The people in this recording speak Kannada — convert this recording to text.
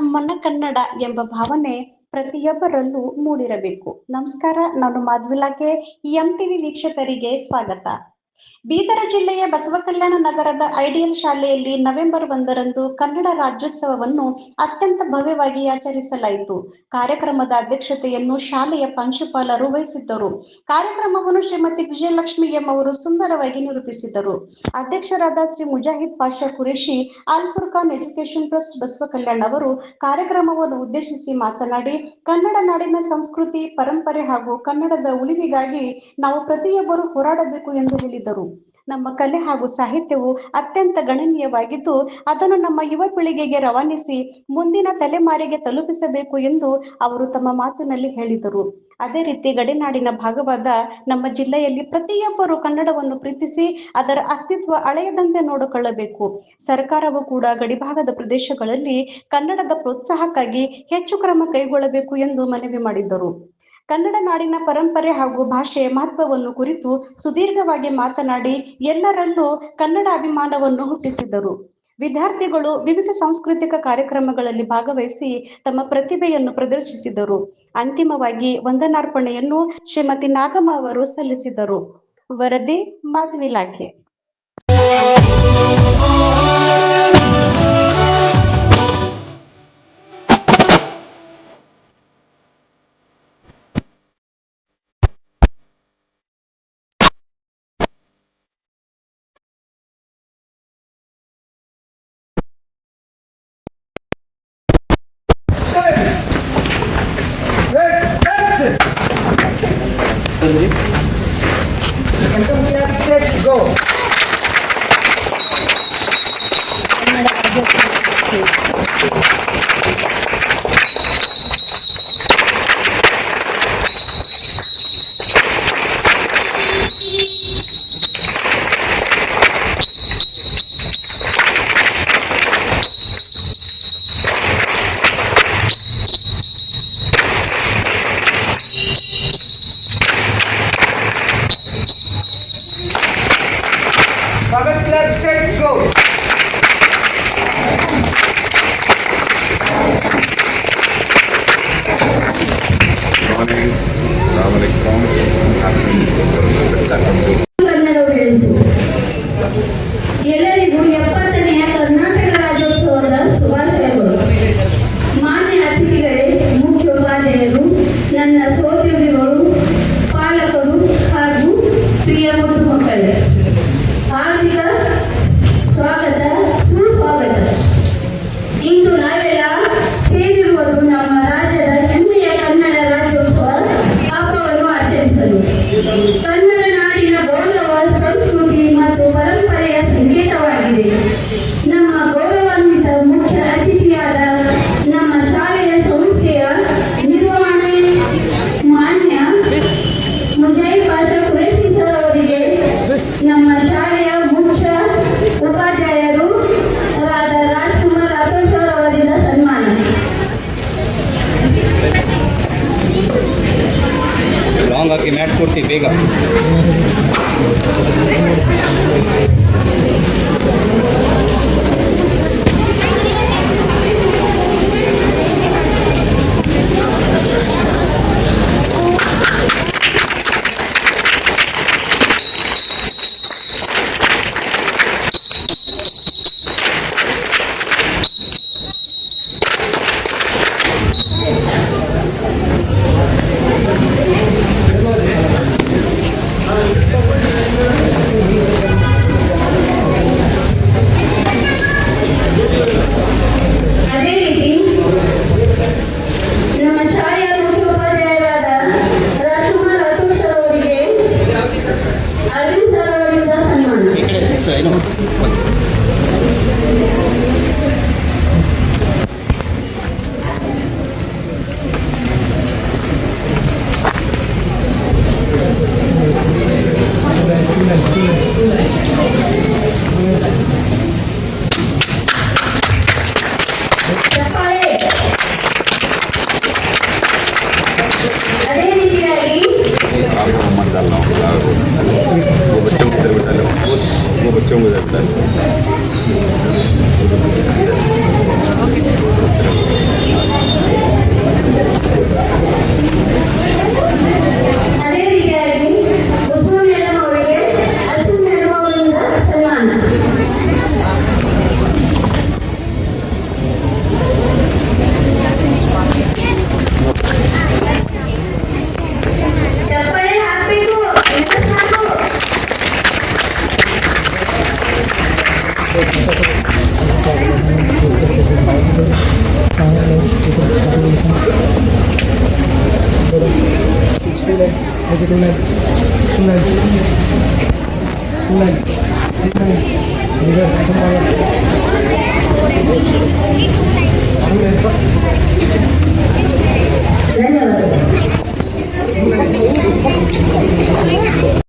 ನಮ್ಮನ್ನ ಕನ್ನಡ ಎಂಬ ಭಾವನೆ ಪ್ರತಿಯೊಬ್ಬರಲ್ಲೂ ಮೂಡಿರಬೇಕು. ನಮಸ್ಕಾರ, ನಾನು ಮಾಧವಿಲಾಕೆ. ಎಂಟಿವಿ ವೀಕ್ಷಕರಿಗೆ ಸ್ವಾಗತ. ಬೀದರ ಜಿಲ್ಲೆಯ ಬಸವಕಲ್ಯಾಣ ನಗರದ ಐಡಿಯಲ್ ಶಾಲೆಯಲ್ಲಿ ನವೆಂಬರ್ 1ರಂದು ಕನ್ನಡ ರಾಜ್ಯೋತ್ಸವವನ್ನು ಅತ್ಯಂತ ಭವ್ಯವಾಗಿ ಆಚರಿಸಲಾಯಿತು. ಕಾರ್ಯಕ್ರಮದ ಅಧ್ಯಕ್ಷತೆಯನ್ನು ಶಾಲೆಯ ಪ್ರಾಂಶುಪಾಲರು ವಹಿಸಿದ್ದರು. ಕಾರ್ಯಕ್ರಮವನ್ನು ಶ್ರೀಮತಿ ವಿಜಯಲಕ್ಷ್ಮಿ ಎಂ ಅವರು ಸುಂದರವಾಗಿ ನಿರೂಪಿಸಿದರು. ಅಧ್ಯಕ್ಷರಾದ ಶ್ರೀ ಮುಜಾಹಿದ್ ಪಾಷಾ ಕುರೇಶಿ, ಅಲ್ ಫುರ್ಖಾನ್ ಎಜುಕೇಶನ್ ಟ್ರಸ್ಟ್ ಬಸವಕಲ್ಯಾಣ ಅವರು ಕಾರ್ಯಕ್ರಮವನ್ನು ಉದ್ದೇಶಿಸಿ ಮಾತನಾಡಿ, ಕನ್ನಡ ನಾಡಿನ ಸಂಸ್ಕೃತಿ, ಪರಂಪರೆ ಹಾಗೂ ಕನ್ನಡದ ಉಳಿವಿಗಾಗಿ ನಾವು ಪ್ರತಿಯೊಬ್ಬರು ಹೋರಾಡಬೇಕು ಎಂದು ಹೇಳಿದರು. ನಮ್ಮ ಕಲೆ ಹಾಗೂ ಸಾಹಿತ್ಯವು ಅತ್ಯಂತ ಗಣನೀಯವಾಗಿದ್ದು, ಅದನ್ನು ನಮ್ಮ ಯುವ ಪೀಳಿಗೆಗೆ ರವಾನಿಸಿ ಮುಂದಿನ ತಲೆಮಾರಿಗೆ ತಲುಪಿಸಬೇಕು ಎಂದು ಅವರು ತಮ್ಮ ಮಾತಿನಲ್ಲಿ ಹೇಳಿದರು. ಅದೇ ರೀತಿ ಗಡಿನಾಡಿನ ಭಾಗವಾದ ನಮ್ಮ ಜಿಲ್ಲೆಯಲ್ಲಿ ಪ್ರತಿಯೊಬ್ಬರು ಕನ್ನಡವನ್ನು ಪ್ರೀತಿಸಿ ಅದರ ಅಸ್ತಿತ್ವ ಅಳೆಯದಂತೆ ನೋಡಿಕೊಳ್ಳಬೇಕು. ಸರ್ಕಾರವು ಕೂಡ ಗಡಿಭಾಗದ ಪ್ರದೇಶಗಳಲ್ಲಿ ಕನ್ನಡದ ಪ್ರೋತ್ಸಾಹಕ್ಕಾಗಿ ಹೆಚ್ಚು ಕ್ರಮ ಕೈಗೊಳ್ಳಬೇಕು ಎಂದು ಮನವಿ ಮಾಡಿದರು. ಕನ್ನಡ ನಾಡಿನ ಪರಂಪರೆ ಹಾಗೂ ಭಾಷೆಯ ಮಹತ್ವವನ್ನು ಕುರಿತು ಸುದೀರ್ಘವಾಗಿ ಮಾತನಾಡಿ ಎಲ್ಲರಲ್ಲೂ ಕನ್ನಡ ಅಭಿಮಾನವನ್ನು ಹುಟ್ಟಿಸಿದರು. ವಿದ್ಯಾರ್ಥಿಗಳು ವಿವಿಧ ಸಾಂಸ್ಕೃತಿಕ ಕಾರ್ಯಕ್ರಮಗಳಲ್ಲಿ ಭಾಗವಹಿಸಿ ತಮ್ಮ ಪ್ರತಿಭೆಯನ್ನು ಪ್ರದರ್ಶಿಸಿದರು. ಅಂತಿಮವಾಗಿ ವಂದನಾರ್ಪಣೆಯನ್ನು ಶ್ರೀಮತಿ ನಾಗಮ್ಮ ಅವರು ಸಲ್ಲಿಸಿದರು. ವರದಿ ಮಾಧವಿಲಾಕೆ. ಎಲ್ಲರಿಗೂ 70ನೇ ಕರ್ನಾಟಕ ರಾಜ್ಯೋತ್ಸವದ ಶುಭಾಶಯಗಳು. ಮಾನ್ಯ ಅತಿಥಿಗಳೇ, ಮುಖ್ಯೋಪಾಧ್ಯಾಯರು, ನನ್ನ ಸಹೋದ್ಯೋಗಿಗಳು, ಪಾಲಕರು ಹಾಗೂ ಪ್ರಿಯ ಮುದ್ದು ಮಕ್ಕಳೇ, ಹಾರ್ದಿಕ ಸ್ವಾಗತ, ಸುಸ್ವಾಗತ. ಇಂದು ನಾವೆಲ್ಲ ಸೇರಿರುವುದು ನಮ್ಮ ರಾಜ್ಯದ ಹೆಮ್ಮೆಯ ಕನ್ನಡ ರಾಜ್ಯೋತ್ಸವ ಹಬ್ಬವನ್ನು ಆಚರಿಸಲು. ಕನ್ನಡ ನಾಡಿನ ಗೌರವ, ಸಂಸ್ಕೃತಿ ಮತ್ತು ಪರಂಪರೆಯ ಸಂಕೇತವಾಗಿದೆ. ನಮ್ಮ ಗೌರವಾನ್ವಿತ ಮುಖ್ಯ ಅತಿಥಿಯಾದ ನಮ್ಮ ಶಾಲೆಯ ಸಂಸ್ಥೆಯ ನಿರ್ವಹಣೆ ಮಾನ್ಯ ಮುಜಾಹಿದ್ ಪಾಷಾ ಕುರೇಶಿ ಸರ್ ಅವರಿಗೆ, ನಮ್ಮ ಶಾಲೆಯ ಮುಖ್ಯ ಉಪಾಧ್ಯಾಯರು ಆದ ರಾಜ್ಕುಮಾರ್ ರಾಥೋಡ್ ಸರ್ ಅವರಿಂದ ಸನ್ಮಾನ. ಲಾಂಗ್ ಹಾಕಿ ಮ್ಯಾಟ್ ಕೊಡ್ತೀವಿ ಬೇಗ. ಅದೇ ರೀತಿ ನಮ್ಮ ಶಾಲೆಯ ಮುಖ್ಯ ಉಪಾಧ್ಯಾಯರಾದ ರಾಜ್ಕುಮಾರ್ ರಾಥೋಡ್ ಸರ್ ಅವರಿಗೆ ಅರವಿಂದ್ ಸರ್ ಅವರಿಂದ ಸನ್ಮಾನ. ಚಪ್ಪಾಳೆ. ಅದೇ ರೀತಿಯಾಗಿ वो बच्चों को देता है। Thank you.